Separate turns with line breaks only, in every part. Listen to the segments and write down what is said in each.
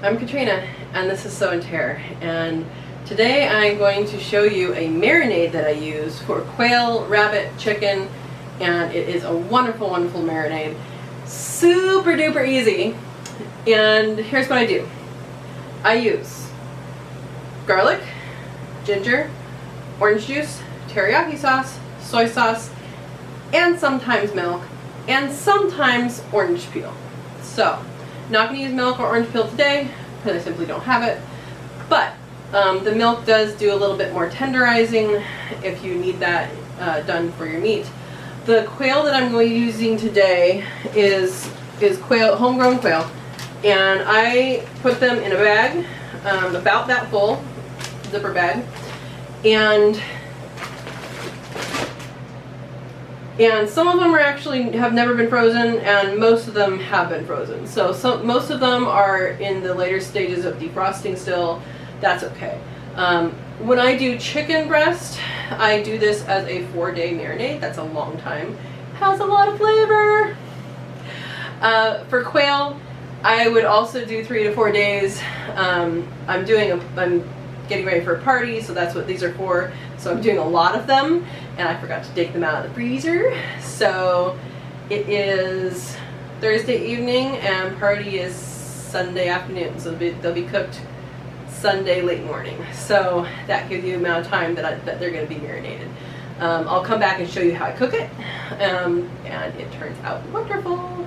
I'm Katrina, and this is So and Tare, and today I'm going to show you a marinade that I use for quail, rabbit, chicken, and it is a wonderful, wonderful marinade. Super duper easy, and here's what I do. I use garlic, ginger, orange juice, teriyaki sauce, soy sauce, and sometimes milk, and sometimes orange peel. So, not going to use milk or orange peel today because I simply don't have it, but the milk does do a little bit more tenderizing if you need that done for your meat. The quail that I'm going to be using today is quail, homegrown quail, and I put them in a bag, about that full, zipper bag, and some of them have never been frozen, and most of them have been frozen. So most of them are in the later stages of defrosting still. That's okay. When I do chicken breast, I do this as a 4-day marinade. That's a long time. Has a lot of flavor. For quail, I would also do 3 to 4 days. I'm getting ready for a party, so that's what these are for. So I'm doing a lot of them, and I forgot to take them out of the freezer. So it is Thursday evening, and party is Sunday afternoon. So they'll be cooked Sunday late morning. So that gives you the amount of time that they're going to be marinated. I'll come back and show you how I cook it, and it turns out wonderful.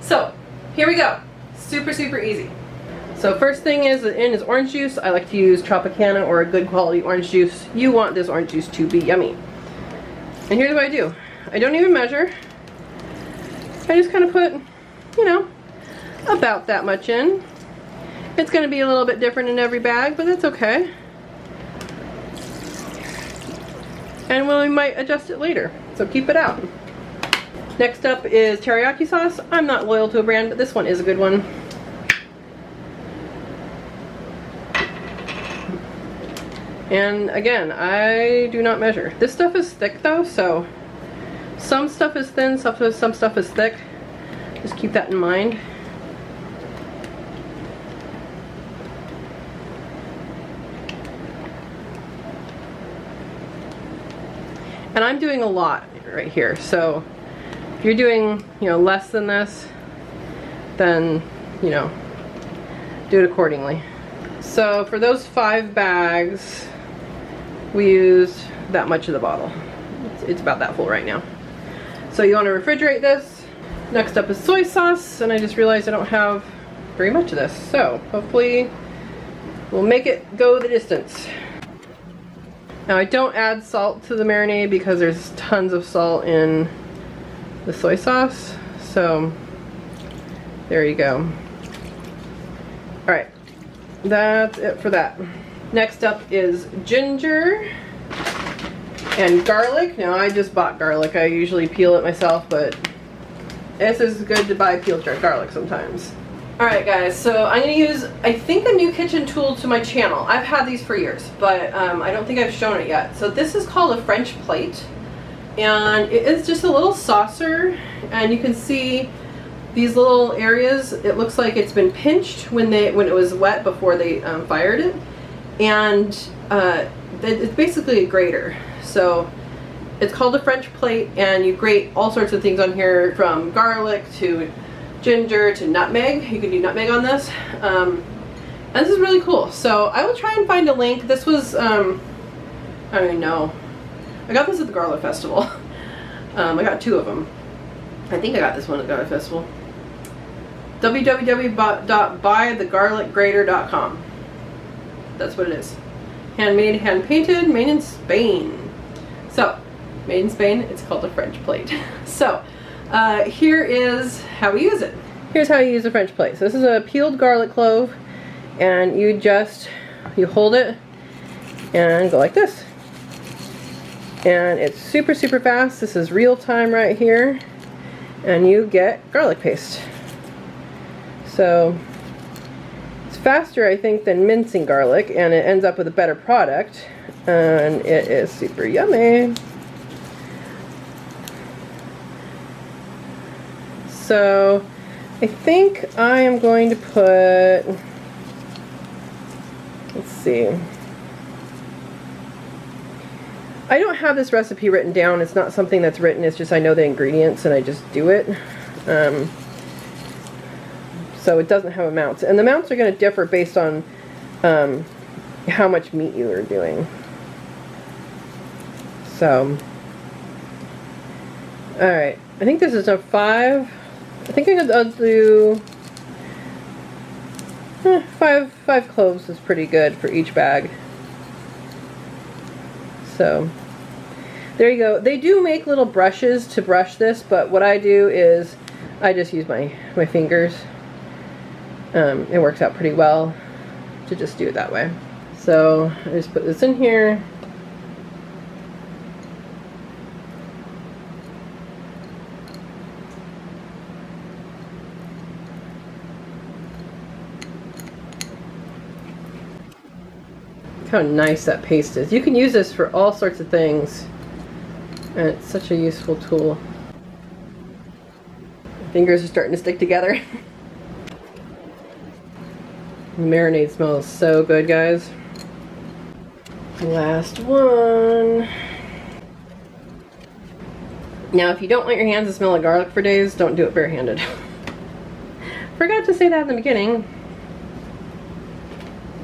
So here we go. Super, super easy. So first thing is orange juice. I like to use Tropicana or a good quality orange juice. You want this orange juice to be yummy. And here's what I do. I don't even measure. I just kind of put, you know, about that much in. It's going to be a little bit different in every bag, but that's okay. And we might adjust it later, so keep it out. Next up is teriyaki sauce. I'm not loyal to a brand, but this one is a good one. And again, I do not measure. This stuff is thick though, so some stuff is thin, some stuff is thick. Just keep that in mind. And I'm doing a lot right here, so if you're doing, you know, less than this, then, you know, do it accordingly. So for those 5 bags, we used that much of the bottle. It's about that full right now. So you want to refrigerate this. Next up is soy sauce, and I just realized I don't have very much of this, so hopefully we'll make it go the distance. Now I don't add salt to the marinade because there's tons of salt in the soy sauce, so there you go. Alright, that's it for that. Next up is ginger and garlic. Now I just bought garlic. I usually peel it myself, but this is good to buy peeled garlic sometimes. Alright guys, so I'm going to use, I think, a new kitchen tool to my channel. I've had these for years, but I don't think I've shown it yet. So this is called a French plate, and it is just a little saucer, and you can see these little areas. It looks like it's been pinched when it was wet before they fired it, and it's basically a grater. So it's called a French plate, and you grate all sorts of things on here, from garlic to ginger to nutmeg. You can do nutmeg on this, and this is really cool. So I will try and find a link. This was I don't even know. I got this at the Garlic Festival. I got 2 of them. I think I got this one at the Garlic Festival. www.buythegarlicgrater.com. That's what it is. Handmade, hand painted, made in Spain. So, made in Spain, it's called a French plate. So, here is how we use it. Here's how you use a French plate. So this is a peeled garlic clove, and you hold it and go like this. And it's super, super fast. This is real time right here. And you get garlic paste. So it's faster, I think, than mincing garlic, and it ends up with a better product. And it is super yummy. So I think I am going to put let's see. I don't have this recipe written down. It's not something that's written. It's just I know the ingredients and I just do it. So it doesn't have amounts. And the amounts are going to differ based on how much meat you are doing. So, alright. I think this is a 5. I think I'll do 5 cloves is pretty good for each bag. So, there you go. They do make little brushes to brush this, but what I do is I just use my fingers. It works out pretty well to just do it that way. So I just put this in here. Look how nice that paste is. You can use this for all sorts of things, and it's such a useful tool. My fingers are starting to stick together. The marinade smells so good, guys. Last one. Now, if you don't want your hands to smell like garlic for days, don't do it barehanded. Forgot to say that in the beginning,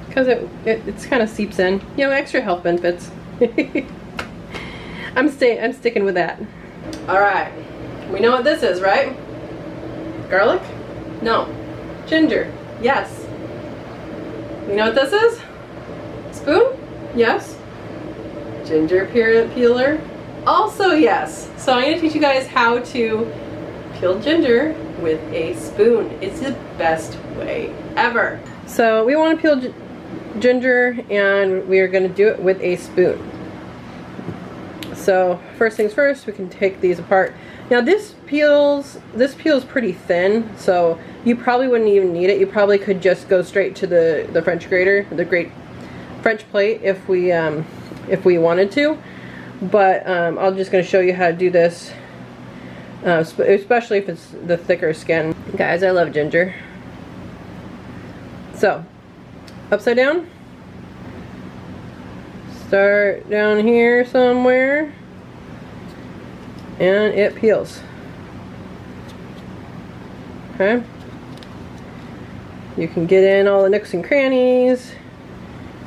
because it's kind of seeps in. You know, extra health benefits. I'm sticking with that. All right, we know what this is, right? Garlic? No. Ginger? Yes. You know what this is? Spoon? Yes. Ginger peeler? Also yes. So I'm going to teach you guys how to peel ginger with a spoon. It's the best way ever. So we want to peel ginger, and we are going to do it with a spoon. So first things first, we can take these apart. Now this peels pretty thin, so you probably wouldn't even need it. You probably could just go straight to the French grater, the great French plate, if we wanted to. But I'm just going to show you how to do this, especially if it's the thicker skin. Guys, I love ginger. So upside down. Start down here somewhere. And it peels. Okay. You can get in all the nooks and crannies.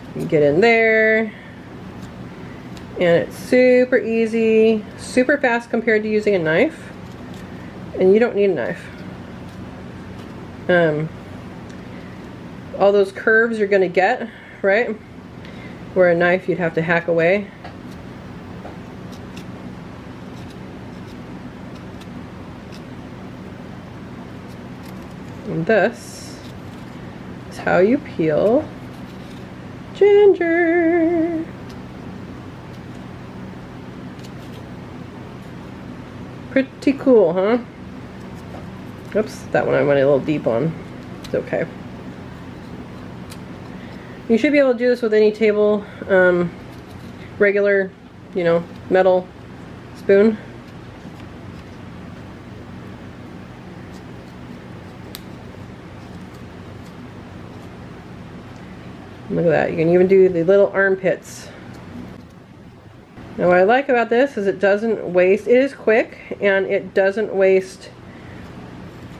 You can get in there. And it's super easy, super fast compared to using a knife. And you don't need a knife. All those curves you're going to get, right? Where a knife you'd have to hack away. And this is how you peel ginger. Pretty cool, huh? Oops, that one I went a little deep on. It's okay. You should be able to do this with any table, regular, you know, metal spoon. Look at that. You can even do the little armpits. Now what I like about this is it doesn't waste, it is quick, and it doesn't waste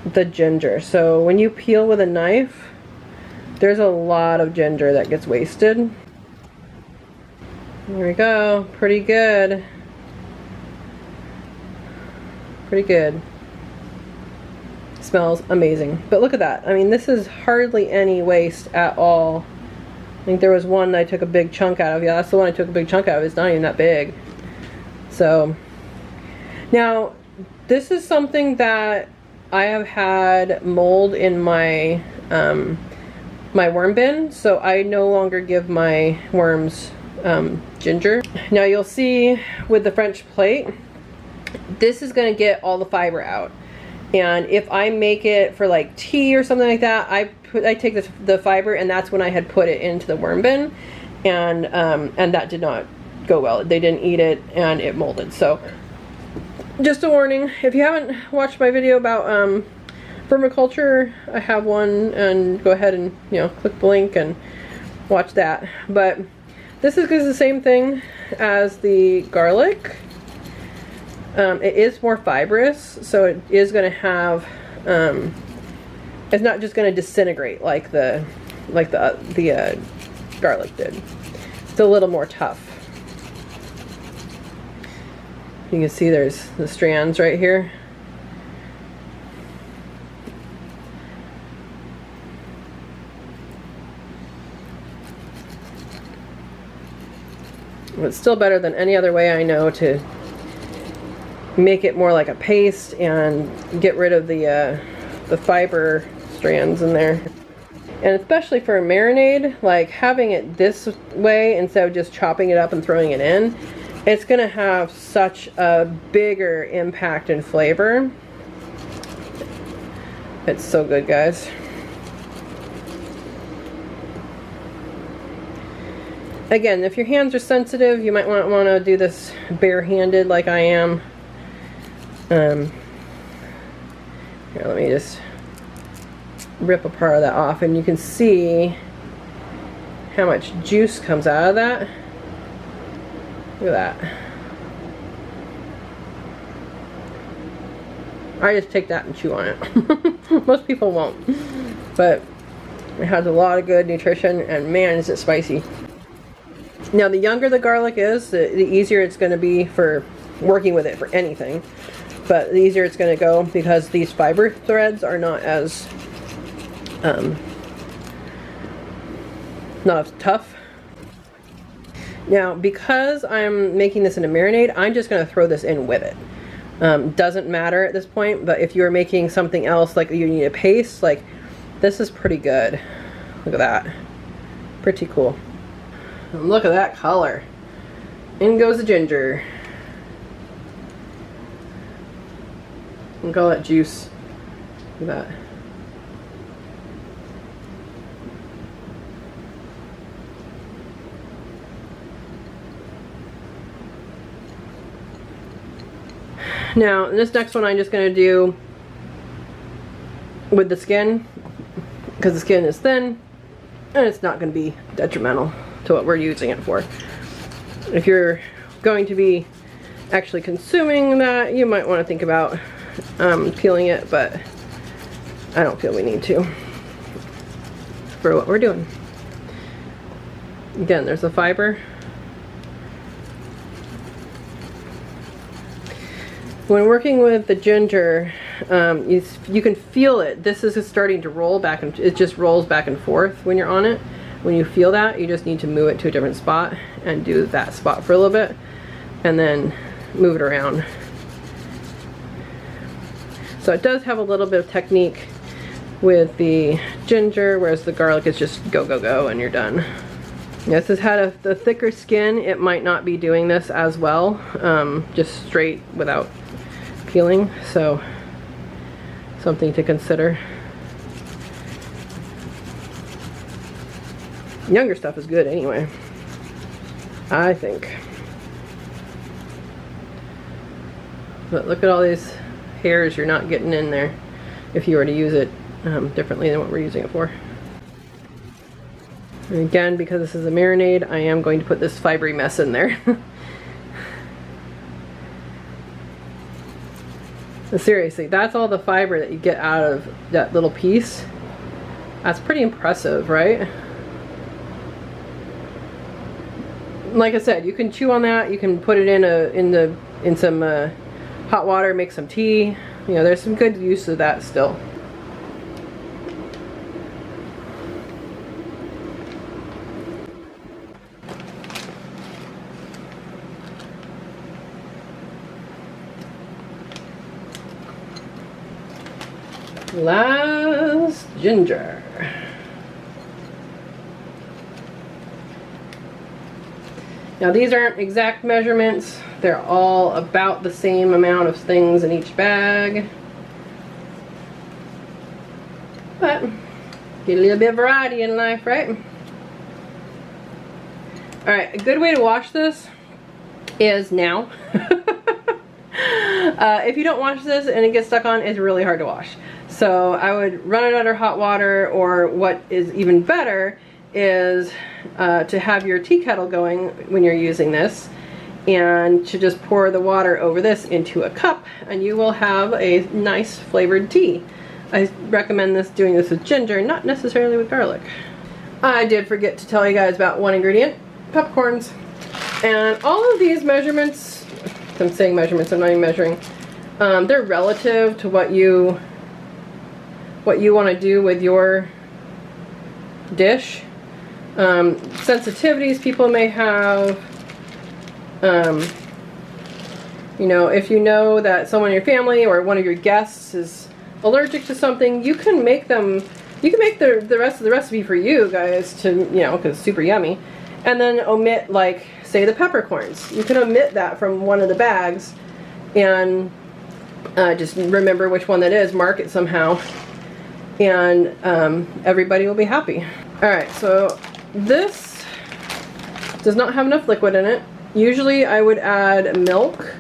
the ginger. So when you peel with a knife, there's a lot of ginger that gets wasted. There we go. Pretty good. Pretty good. Smells amazing. But look at that. I mean, this is hardly any waste at all. I think there was one I took a big chunk out of. Yeah, that's the one I took a big chunk out of. It's not even that big. So, now, this is something that I have had mold in my my worm bin, so I no longer give my worms ginger. Now you'll see with the French plate, this is going to get all the fiber out. And if I make it for like tea or something like that, I take the fiber, and that's when I had put it into the worm bin, and that did not go well. They didn't eat it, and it molded. So just a warning, if you haven't watched my video about vermiculture, I have one, and go ahead and, you know, click the link and watch that. But this is the same thing as the garlic. It is more fibrous, so it is going to have, it's not just going to disintegrate like the garlic did. It's a little more tough. You can see there's the strands right here. It's still better than any other way I know to make it more like a paste and get rid of the fiber strands in there. And especially for a marinade, like having it this way instead of just chopping it up and throwing it in, it's gonna have such a bigger impact and flavor. It's so good, guys. Again, if your hands are sensitive, you might want to do this bare-handed like I am. Here, let me just rip a part of that off, and you can see how much juice comes out of that. Look at that. I just take that and chew on it. Most people won't, but it has a lot of good nutrition, and man, is it spicy. Now, the younger the garlic is, the easier it's going to be for working with it for anything. But the easier it's going to go because these fiber threads are not as tough. Now, because I'm making this in a marinade, I'm just going to throw this in with it. Doesn't matter at this point, but if you're making something else, like you need a paste, like this is pretty good. Look at that. Pretty cool. And look at that color. In goes the ginger. Look at all that juice. Look at that. Now, this next one I'm just going to do with the skin, because the skin is thin and it's not going to be detrimental to what we're using it for. If you're going to be actually consuming that, you might want to think about peeling it, but I don't feel we need to for what we're doing. Again, there's the fiber. When working with the ginger, you can feel it. This is starting to roll back, and it just rolls back and forth when you're on it. When you feel that, you just need to move it to a different spot and do that spot for a little bit, and then move it around. So it does have a little bit of technique with the ginger, whereas the garlic is just go, go, go, and you're done. This has had the thicker skin. It might not be doing this as well, just straight without peeling, so something to consider. Younger stuff is good anyway, I think. But look at all these hairs you're not getting in there if you were to use it differently than what we're using it for. And again, because this is a marinade, I am going to put this fibery mess in there. Seriously, that's all the fiber that you get out of that little piece. That's pretty impressive, right? Like I said, you can chew on that. You can put it in some hot water, make some tea. You know, there's some good use of that still. Last ginger. Now these aren't exact measurements. They're all about the same amount of things in each bag. But get a little bit of variety in life, right? Alright, a good way to wash this is now. If you don't wash this and it gets stuck on, it's really hard to wash. So I would run it under hot water, or what is even better is to have your tea kettle going when you're using this, and to just pour the water over this into a cup, and you will have a nice flavored tea. I recommend doing this with ginger, not necessarily with garlic. I did forget to tell you guys about one ingredient, peppercorns. And all of these measurements, I'm saying measurements, I'm not even measuring, they're relative to what you want to do with your dish. Sensitivities people may have, you know, if you know that someone in your family or one of your guests is allergic to something, you can make the rest of the recipe for you guys to, you know, because it's super yummy, and then omit, like, say the peppercorns. You can omit that from one of the bags and just remember which one that is, mark it somehow, and everybody will be happy. Alright, so this does not have enough liquid in it. Usually I would add milk,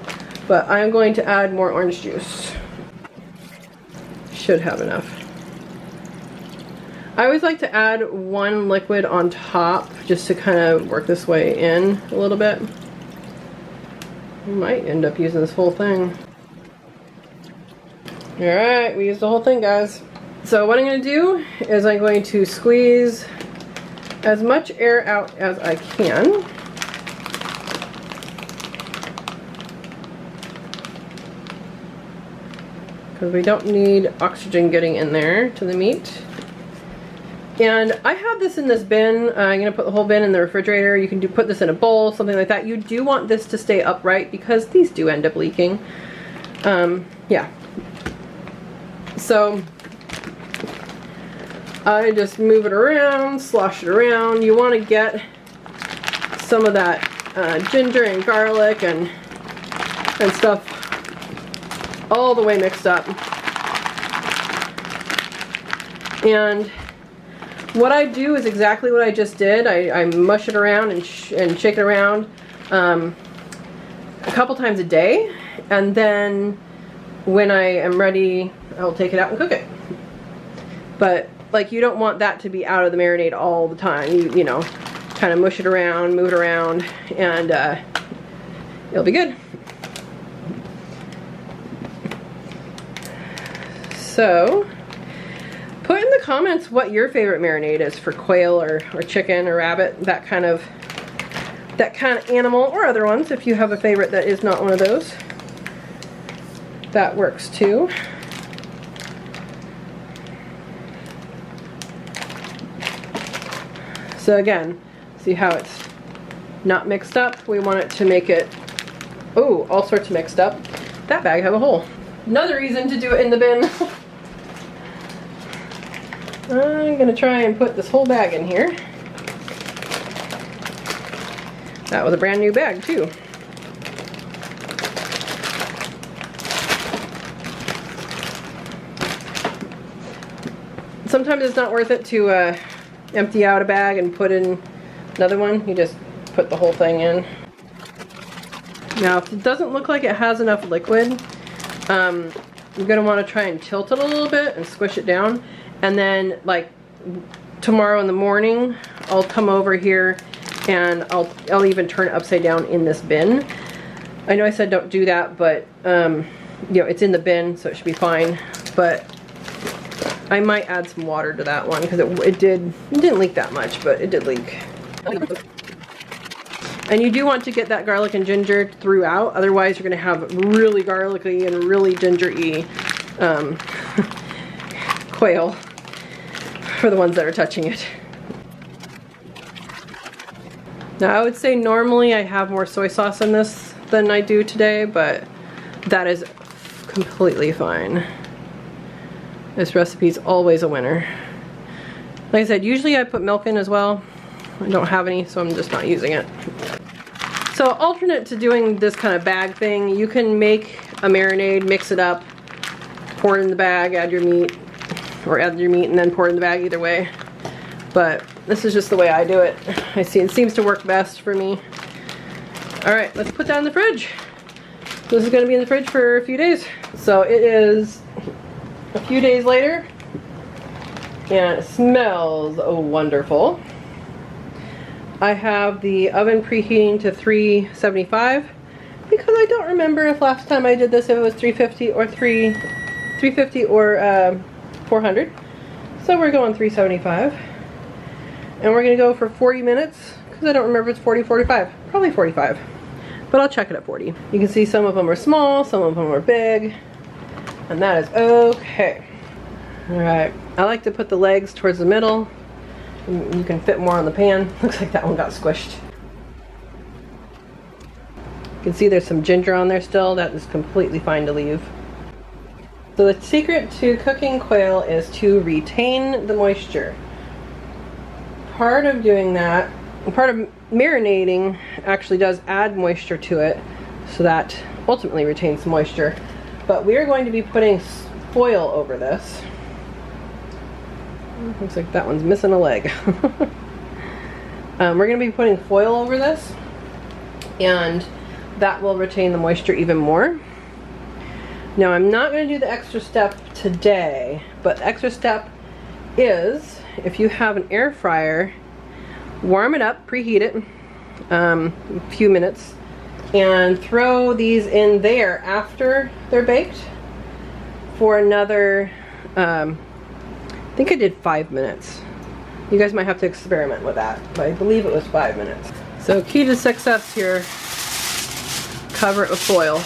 but I'm going to add more orange juice. Should have enough. I always like to add one liquid on top just to kind of work this way in a little bit. We might end up using this whole thing. Alright, we used the whole thing, guys. So what I'm going to do is I'm going to squeeze as much air out as I can. Because we don't need oxygen getting in there to the meat. And I have this in this bin. I'm going to put the whole bin in the refrigerator. You can put this in a bowl, something like that. You do want this to stay upright because these do end up leaking. Yeah. So I just move it around, slosh it around. You want to get some of that ginger and garlic and stuff all the way mixed up. And what I do is exactly what I just did. I mush it around and shake it around a couple times a day, and then when I am ready, I'll take it out and cook it. But like, you don't want that to be out of the marinade all the time. You know, kind of mush it around, move it around, and it'll be good. So put in the comments what your favorite marinade is for quail or chicken or rabbit, that kind of animal, or other ones if you have a favorite that is not one of those. That works too. So again, see how it's not mixed up? We want it to make it, oh, all sorts of mixed up. That bag have a hole. Another reason to do it in the bin. I'm gonna try and put this whole bag in here. That was a brand new bag too. Sometimes it's not worth it to empty out a bag and put in another one. You just put the whole thing in. Now, if it doesn't look like it has enough liquid, you're gonna want to try and tilt it a little bit and squish it down. And then, like, tomorrow in the morning, I'll come over here and I'll even turn it upside down in this bin. I know I said don't do that, but you know, it's in the bin, so it should be fine. But I might add some water to that one because it didn't leak that much, but it did leak. And you do want to get that garlic and ginger throughout, otherwise you're going to have really garlicky and really ginger-y quail for the ones that are touching it. Now I would say normally I have more soy sauce in this than I do today, but that is completely fine. This recipe is always a winner. Like I said, usually I put milk in as well. I don't have any, so I'm just not using it. So alternate to doing this kind of bag thing, you can make a marinade, mix it up, pour it in the bag, add your meat, or add your meat and then pour it in the bag, either way. But this is just the way I do it. I see it seems to work best for me. Alright, let's put that in the fridge. This is going to be in the fridge for a few days. So it is a few days later, and it smells wonderful. I have the oven preheating to 375 because I don't remember if last time I did this if it was 350 or 400. So we're going 375. And we're going to go for 40 minutes because I don't remember if it's 40, 45. Probably 45. But I'll check it at 40. You can see some of them are small, some of them are big. And that is okay. Alright, I like to put the legs towards the middle. You can fit more on the pan. Looks like that one got squished. You can see there's some ginger on there still. That is completely fine to leave. So the secret to cooking quail is to retain the moisture. Part of doing that, part of marinating actually does add moisture to it, so that ultimately retains moisture. But we are going to be putting foil over this. Looks like that one's missing a leg. We're going to be putting foil over this, and that will retain the moisture even more. Now I'm not going to do the extra step today, but the extra step is, if you have an air fryer, warm it up, preheat it a few minutes, and throw these in there after they're baked for another, I think I did 5 minutes. You guys might have to experiment with that, but I believe it was 5 minutes. So key to success here, cover it with foil.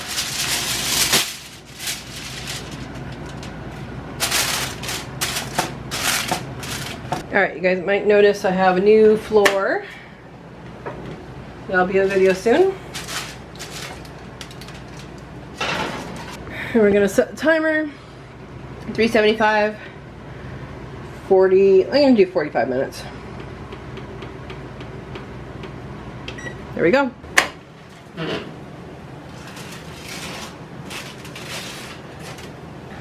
Alright, you guys might notice I have a new floor. That'll be a video soon. And we're going to set the timer, 375, 40, I'm going to do 45 minutes. There we go.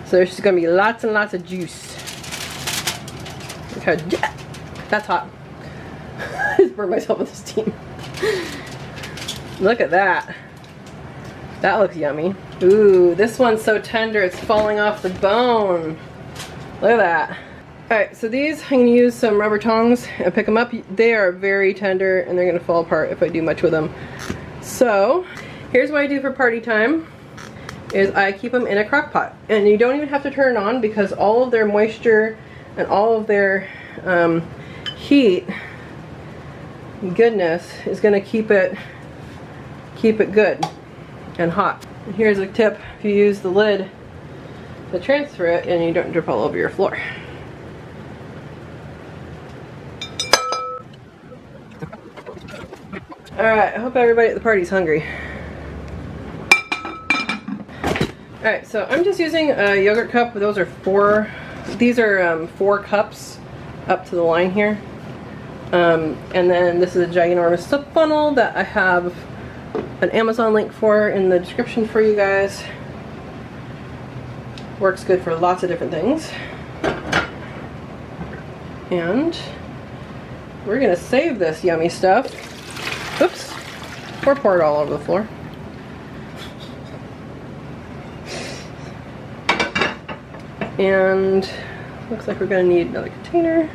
So there's just going to be lots and lots of juice. Look how, that's hot. I just burned myself with the steam. Look at that. That looks yummy. Ooh, this one's so tender it's falling off the bone. Look at that. Alright, so these, I'm going to use some rubber tongs and pick them up. They are very tender and they're going to fall apart if I do much with them. So, here's what I do for party time, is I keep them in a crock pot. And you don't even have to turn it on because all of their moisture and all of their heat, goodness, is going to keep it good and hot. And here's a tip, if you use the lid to transfer it and you don't drip all over your floor. Alright, I hope everybody at the party's hungry. Alright, so I'm just using a yogurt cup. Those are these are 4 cups up to the line here. And then this is a ginormous slip funnel that I have an Amazon link for in the description for you guys. Works good for lots of different things. And we're gonna save this yummy stuff. Oops, or pour it all over the floor. And looks like we're gonna need another container.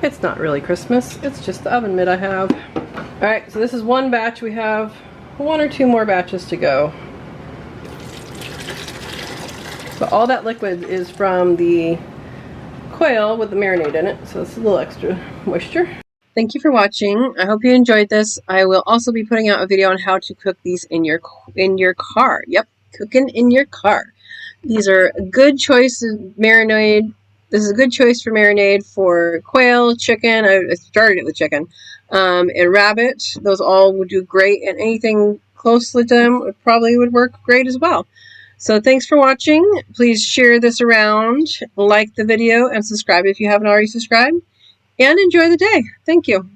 It's not really Christmas, it's just the oven mitt I have. Alright, so this is one batch. We have 1 or 2 more batches to go. But all that liquid is from the quail with the marinade in it, so it's a little extra moisture. Thank you for watching. I hope you enjoyed this. I will also be putting out a video on how to cook these in your car. Yep, cooking in your car. These are a good choice of marinade. This is a good choice for marinade for quail, chicken. I started it with chicken. And rabbit. Those all would do great, and anything close to them probably would work great as well. So thanks for watching. Please share this around, like the video, and subscribe if you haven't already subscribed. And enjoy the day. Thank you.